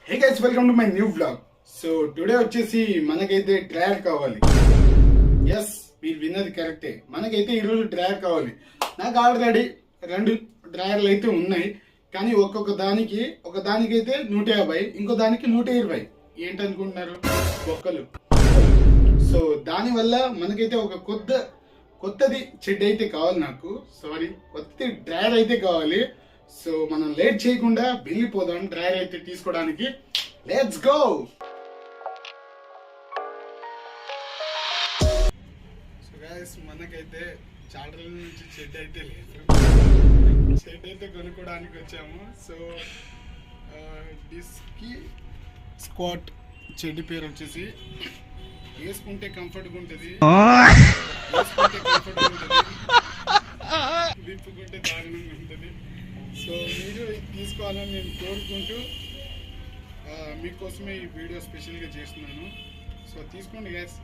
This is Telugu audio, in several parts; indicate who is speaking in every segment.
Speaker 1: Hey guys, welcome to my new vlog. So today వచ్చేసి మనకైతే డ్రైయర్ కావాలి. ఎస్, మీరు విన్నది కరెక్టే. మనకైతే ఈరోజు డ్రైయర్ కావాలి. నాకు ఆల్రెడీ 2 డ్రైయర్లు అయితే ఉన్నాయి, కానీ ఒక దానికైతే 150, ఇంకో దానికి 120. ఏంటనుకుంటున్నారు? బొక్కలు. సో దానివల్ల మనకైతే ఒక కొత్తది చెడ్డ అయితే కావాలి. కొత్త డ్రైయర్ అయితే కావాలి. సో మనం లేట్ చేయకుండా వెళ్ళిపోదాం డ్రైయర్ అయితే తీసుకోవడానికి. Let's go. సో గైస్, మనకైతే చాలా రోజుల నుంచి చెడ్డ అయితే లేదు. చెడ్డ అయితే కొనుక్కోవడానికి వచ్చాము. సో డిస్కీ స్క్వాట్ చెడ్డి పేరు వచ్చేసి వేసుకుంటే కంఫర్ట్గా ఉంటుంది, విప్పుకుంటే దారుణంగా ఉంటుంది. సో మీరు తీసుకోవాలని నేను కోరుకుంటూ మీకోసమే ఈ వీడియో స్పెషల్గా చేస్తున్నాను. సో తీసుకోండి గైస్.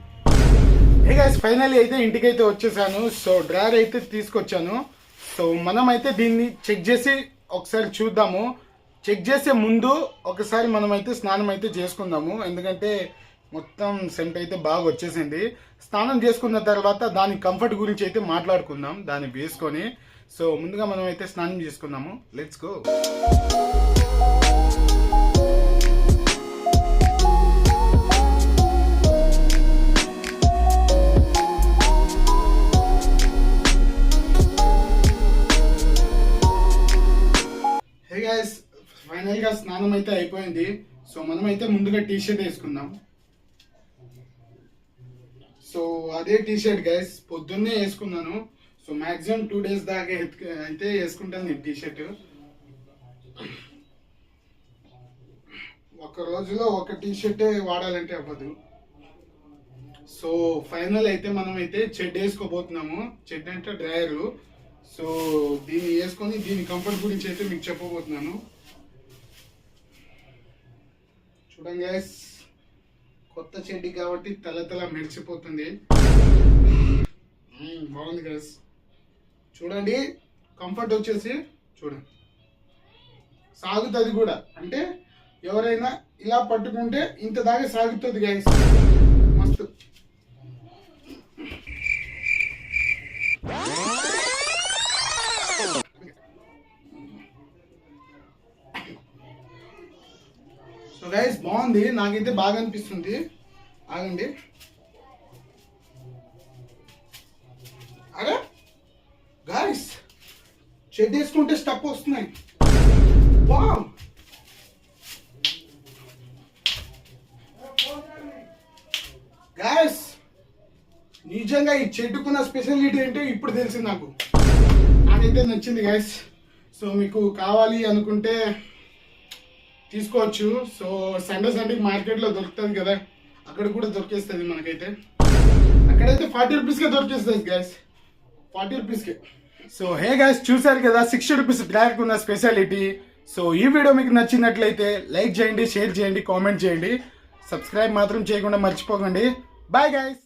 Speaker 1: హే గైస్, ఫైనల్లీ అయితే ఇంటికైతే వచ్చేసాను. సో డ్రైయర్ అయితే తీసుకొచ్చాను. సో మనం అయితే దీన్ని చెక్ చేసి ఒకసారి చూద్దాము. చెక్ చేసే ముందు ఒకసారి మనం అయితే స్నానం అయితే చేసుకుందాము, ఎందుకంటే మొత్తం సెంట్ అయితే బాగా వచ్చేసింది. స్నానం చేసుకున్న తర్వాత దాని కంఫర్ట్ గురించి అయితే మాట్లాడుకుందాం దాన్ని వేసుకొని. సో ముందుగా మనం అయితే స్నానం చేసుకుందాము. Let's go. Hey guys, final గా స్నానం అయితే అయిపోయింది. సో మనం అయితే ముందుగా టీ షర్ట్ వేసుకుందాం. సో అదే టీ షర్ట్ గైస్, పొద్దున్నే వేసుకున్నాను. సో మాక్సిమం 2 days దాకా అయితే వేసుకుంటాను నేను టీ షర్ట్. ఒక రోజులో ఒక టీ షర్టే వాడాలంటే అవ్వదు. సో ఫైనల్ అయితే మనం అయితే చెడ్ వేసుకోబోతున్నాము. చెడ్ అంటే డ్రైయరు. సో దీన్ని వేసుకొని దీని కంఫర్ట్ గురించి అయితే మీకు చెప్పబోతున్నాను. చూడండి గైస్, కొత్త చెడ్డి కాబట్టి తల మెరిచిపోతుంది. బాగుంది గైస్. చూడండి, కంఫర్ట్ వచ్చేసి చూడండి, సాగుతుంది కూడా. అంటే ఎవరైనా ఇలా పట్టుకుంటే ఇంత దాకా సాగుతుంది గైస్, మస్తు. సో గైస్, బాగుంది, నాకైతే బాగా అనిపిస్తుంది. ఆగండి. అరే గైస్, చెడ్ వేసుకుంటే స్టెప్ వస్తున్నాయి. వావ్, గైస్, నిజంగా ఈ చెడ్డుకున్న స్పెషాలిటీ ఏంటో ఇప్పుడు తెలిసింది నాకైతే నచ్చింది గైస్. సో మీకు కావాలి అనుకుంటే తీసుకోవచ్చు. సో సండే మార్కెట్లో దొరుకుతుంది కదా, అక్కడ కూడా దొరికేస్తుంది మనకైతే. అక్కడైతే 40 రూపీస్కే దొరికేస్తుంది గైస్, 40 రూపీస్కే. సో హే గైస్, చూసారు కదా 60 రూపీస్ డ్రైయర్కి ఉన్న స్పెషాలిటీ. సో ఈ వీడియో మీకు నచ్చినట్లయితే లైక్ చేయండి, షేర్ చేయండి, కామెంట్ చేయండి. సబ్స్క్రైబ్ మాత్రం చేయకుండా మర్చిపోకండి. Bye guys.